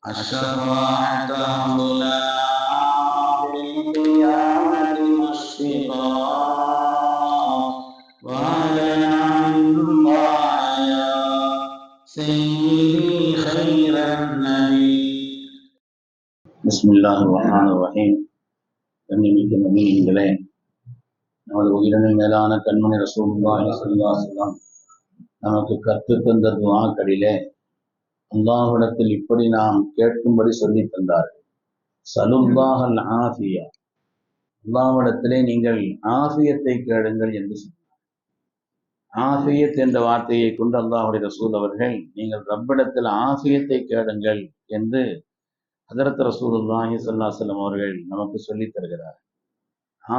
الشفاعة هب لنا في القيامة مشفقا وأعلن عن الله يا سيدي خير النبي. بسم الله الرحمن الرحيم. கண்ணியமிக்க முஃமினீன்களே, நமது உயிரினும் மேலான கண்மணி ரசூலுல்லாஹி ஸல்லல்லாஹு அலைஹி வஸல்லம் நமக்கு கற்றுத் தந்த துஆக்களிலே அல்லாஹ்விடத்தில் இப்படி நாம் கேட்கும்படி சொல்லி தந்தார்கள். சலுல்லாஹல் ஆஃபியா, அல்லாஹ்விடத்திலே நீங்கள் ஆஃபியத்தை கேளுங்கள் என்று சொன்னார். ஆஃபியத் என்ற வார்த்தையை கொண்டு அல்லாஹ்வுடைய ரசூல் அவர்கள் நீங்கள் ரப்பிடத்தில் ஆஃபியத்தை கேளுங்கள் என்று ஹஜ்ரத் ரசூலுல்லாஹி ஸல்லல்லாஹு அலைஹி வஸல்லம் அவர்கள் நமக்கு சொல்லித் தருகிறார்.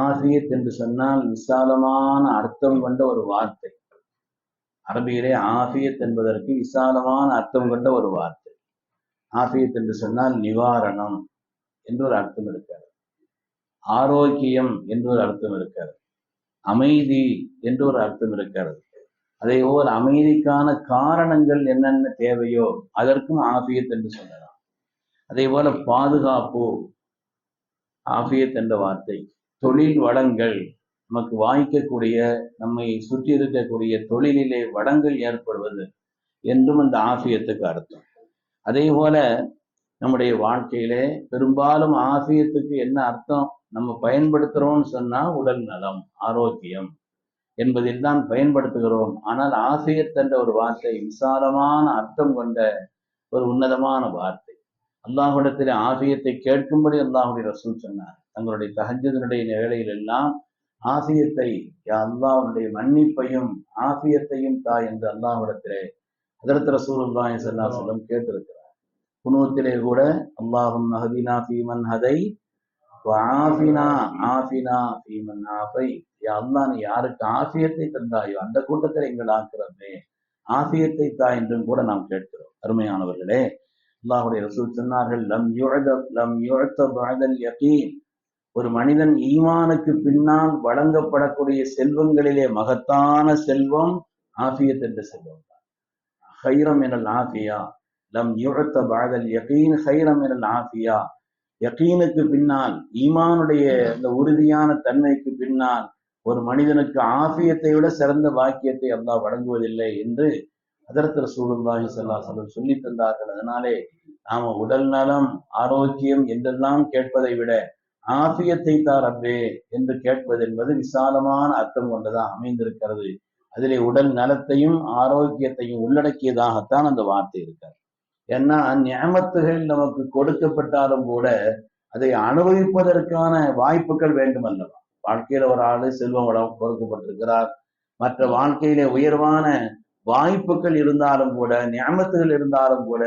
ஆஃபியத் என்று சொன்னால் விசாலமான அர்த்தம் கொண்ட ஒரு வார்த்தை. அரபியிலே ஆஃபியத் என்பதற்கு விசாலமான அர்த்தம் கொண்ட ஒரு வார்த்தை. ஆஃபியத் என்று சொன்னால் நிவாரணம் என்று ஒரு அர்த்தம் இருக்கிறது, ஆரோக்கியம் என்று ஒரு அர்த்தம் இருக்கிறது, அமைதி என்று ஒரு அர்த்தம் இருக்கிறது. அதே போல் அமைதிக்கான காரணங்கள் என்னென்ன தேவையோ அதற்கும் ஆஃபியத் என்று சொல்லலாம். அதே போல பாதுகாப்பு, ஆஃபியத் என்ற வார்த்தை. தொழில் வளங்கள், நமக்கு வாய்க்கக்கூடிய, நம்மை சுற்றி இருக்கக்கூடிய தொழிலிலே வளங்கள் ஏற்படுவது என்றும் அந்த ஆஃபியத்துக்கு அர்த்தம். அதே போல நம்முடைய வாழ்க்கையிலே பெரும்பாலும் ஆஃபியத்துக்கு என்ன அர்த்தம் நம்ம பயன்படுத்துறோம்னு சொன்னா உடல் நலம், ஆரோக்கியம் என்பதில் தான் பயன்படுத்துகிறோம். ஆனால் ஆஃபியத் என்ற ஒரு வார்த்தை விசாலமான அர்த்தம் கொண்ட ஒரு உன்னதமான வார்த்தை. அல்லாஹ்விடத்தில் ஆஃபியத்தை கேட்கும்படி அல்லாஹ்வுடைய ரசூல் சொன்னார். தங்களுடைய தஹஜ்ஜுடைய வேளையில் எல்லாம் ஆஃபியத்தை, யா அல்லாஹ்வுடைய மன்னிப்பையும் ஆஃபியத்தையும் தா என்று அல்லாஹ்விடத்திலே ஹஜ்ரத் ரசூலுல்லாஹி ஸல்லல்லாஹு அலைஹி வஸல்லம் கேட்டிருக்கிறார். குனூத்திலே கூட அல்லாஹும்ம ஹதினா ஃபீமன் ஹதை வஆஃபினா ஆஃபினா ஃபீமன் ஆஃபை, யா அல்லாஹ் நீ யாருக்கு ஆஃபியத்தை தந்தாயோ அந்த கூட்டத்தில் எங்கள் ஆக்கிறதே ஆஃபியத்தை தா என்றும் கூட நாம் கேட்கிறோம். அருமையானவர்களே, அல்லாஹ்வுடைய ரசூல் சொன்னார்கள், லம் யுஅத பஅதல் யகீன், ஒரு மனிதன் ஈமானுக்கு பின்னால் வழங்கப்படக்கூடிய செல்வங்களிலே மகத்தான செல்வம் ஆஃபியத் என்ற செல்வம் தான். கைரம் மினல் ஆஃபியா, லம் யுஅத பஅதல் யகீன் கைரம் மினல் ஆஃபியா. யகீனுக்கு பின்னால், ஈமானுடைய இந்த உறுதியான தன்மைக்கு பின்னால் ஒரு மனிதனுக்கு ஆஃபியத்தை விட சிறந்த பாக்கியத்தை அல்லாஹ் வழங்குவதில்லை என்று ஹஜ்ரத் ரசூலுல்லாஹி ஸல்லல்லாஹு அலைஹி வஸல்லம் சொல்லி தந்தார்கள். அதனாலே நாம உடல் நலம், ஆரோக்கியம் என்றெல்லாம் கேட்பதை விட ஆஃபியத்தை தா ரப்பே என்று கேட்பது என்பது விசாலமான அர்த்தம் கொண்டதாக அமைந்திருக்கிறது. அதிலே உடல் நலத்தையும் ஆரோக்கியத்தையும் உள்ளடக்கியதாகத்தான் அந்த வார்த்தை இருக்கிறது. ஏன்னா நிஅமத்துகள் நமக்கு கொடுக்கப்பட்டாலும் கூட அதை அனுபவிப்பதற்கான வாய்ப்புகள் வேண்டும் அல்லவா. வாழ்க்கையில ஒரு ஆளு செல்வம் வளம் கொடுக்கப்பட்டிருக்கிறார், மற்ற வாழ்க்கையிலே உயர்வான வாய்ப்புகள் இருந்தாலும் கூட, நிஅமத்துகள் இருந்தாலும் கூட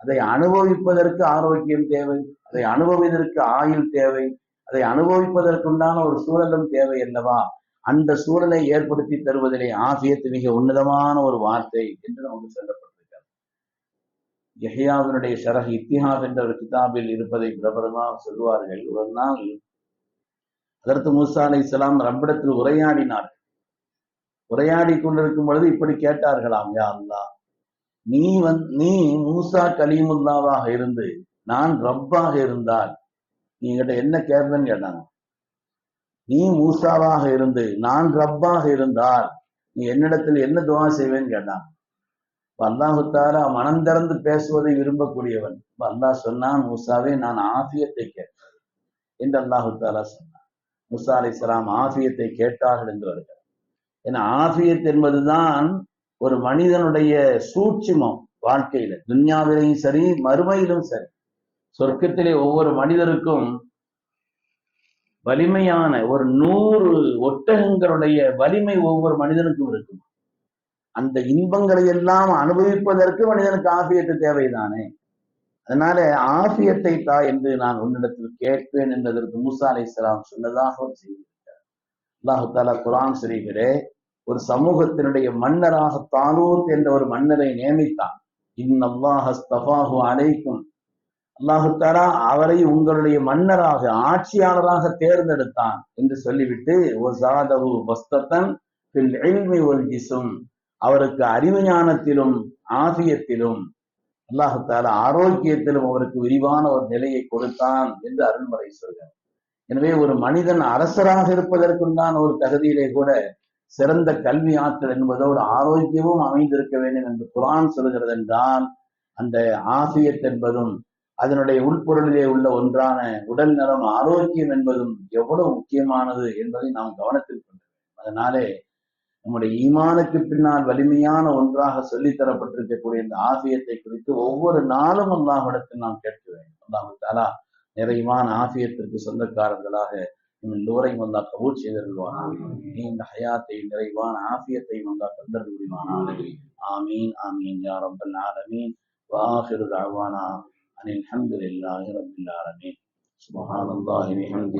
அதை அனுபவிப்பதற்கு ஆரோக்கியம் தேவை, அதை அனுபவிப்பதற்கு ஆயுள் தேவை, அதை அனுபவிப்பதற்குண்டான ஒரு சூழலும் தேவை அல்லவா. அந்த சூழலை ஏற்படுத்தி தருவதிலே ஆஃபியத் மிக உன்னதமான ஒரு வார்த்தை என்று நமக்கு சொல்லப்பட்டிருக்கிறது. யஹ்யாவினுடைய ஷரஹ் இத்திஹாப் என்ற ஒரு கிதாபில் இருப்பதை பிரபலமாக சொல்வார்கள். ஒரு நாள் ஹஜ்ரத் மூஸா அலைஹிஸ்ஸலாம் ரப்பிடத்தில் உரையாடினார்கள். உரையாடி கொண்டிருக்கும் பொழுது இப்படி கேட்டார்களாம், யா அல்லாஹ், நீ மூசா கலீமுல்லாவாக இருந்து நான் ரப்பாக இருந்தால் நீ என்கிட்ட என்ன கேட்பேன்னு கேட்டாங்க. நீ மூசாவாக இருந்து நான் ரப்பாக இருந்தால் நீ என்னிடத்தில் என்ன துஆ செய்வேன்னு கேட்டாங்க. அல்லாஹு தஆலா மனம் திறந்து பேசுவதை விரும்பக்கூடியவன். அல்லாஹ் சொன்னான், மூசாவே நான் ஆஃபியத்தை கேட்கிறேன் என்று அல்லாஹு தஆலா சொன்னான். மூசா அலைஹிஸ்ஸலாம் ஆஃபியத்தை கேட்டார்கள் என்று வருகிறார். ஏன்னா ஆஃபியத் என்பதுதான் ஒரு மனிதனுடைய சூட்சுமம். வாழ்க்கையில துன்யாவிலையும் சரி மறுமையிலும் சரி, சொர்க்கத்திலே ஒவ்வொரு மனிதருக்கும் வலிமையான ஒரு 100 ஒட்டகங்களுடைய வலிமை ஒவ்வொரு மனிதனுக்கும் இருக்கும். அந்த இன்பங்களை எல்லாம் அனுபவிப்பதற்கு மனிதனுக்கு ஆஃபியத்து தேவைதானே. அதனால ஆஃபியத்தை தா என்று நான் உன்னிடத்தில் கேட்பேன் என்பதற்கு மூசா அலைஹிஸ்ஸலாம் சொன்னதாக ஒரு செய்தி. அல்லாஹு தஆலா குர்ஆன் ஷரீஃபிலே ஒரு சமூகத்தினுடைய மன்னராக தாலூத் என்ற ஒரு மன்னரை நியமித்தான். இன்னல்லாஹ அஸ்தஃபாஹு அலைக்கும், அல்லாஹு தஆலா அவரை உங்களுடைய மன்னராக, ஆட்சியாளராக தேர்ந்தெடுத்தான் என்று சொல்லிவிட்டு வஸாதஹு பஸ்தத்தன் ஃபில் இல்மி வல் ஜிஸ்ம், அவருக்கு அறிவு ஞானத்திலும் ஆஃபியத்திலும் அல்லாஹு தஆலா ஆரோக்கியத்திலும் அவருக்கு விரிவான ஒரு நிலையை கொடுத்தான் என்று அருள்மறை சொல்கிறார். எனவே ஒரு மனிதன் அரசராக இருப்பதற்குண்டான ஒரு தகுதியிலே கூட சிறந்த கல்வி ஆற்றல் என்பதோடு ஆரோக்கியமும் அமைந்திருக்க வேண்டும் என்று குர்ஆன் சொல்கிறது என்றால், அந்த ஆஃபியத் என்பதும் அதனுடைய உள்பொருளிலே உள்ள ஒன்றான உடல் நலம் ஆரோக்கியம் என்பதும் எவ்வளவு முக்கியமானது என்பதை நாம் கவனத்தில் கொள்ள வேண்டும். அதனாலே நம்முடைய ஈமானுக்கு பின்னால் வலிமையான ஒன்றாக சொல்லித் தரப்பட்டிருக்கக்கூடிய இந்த ஆஃபியத்தை குறித்து ஒவ்வொரு நாளும் அல்லாஹ்விடத்தில் நாம் கேட்க வேண்டும். அல்லாஹ் தஆலா நிறைவான ஆஃபியத்திற்கு சொந்தக்காரர்களாக எல்லோரையும் அல்லாஹ் கபூல் செய்தருள்வானாக. நீண்ட ஹயாத்தையும் நிறைவான ஆஃபியத்தையும் அல்லாஹ் தந்தருள் புரிவானாக. ஆமீன் ஆமீன் யா ரப்பல் ஆலமீன். வஆகிரு தஅவானா அனில் ஹம்துலில்லாஹி ரப்பில் ஆலமீன். சுப்ஹானல்லாஹி வபிஹம்திஹி.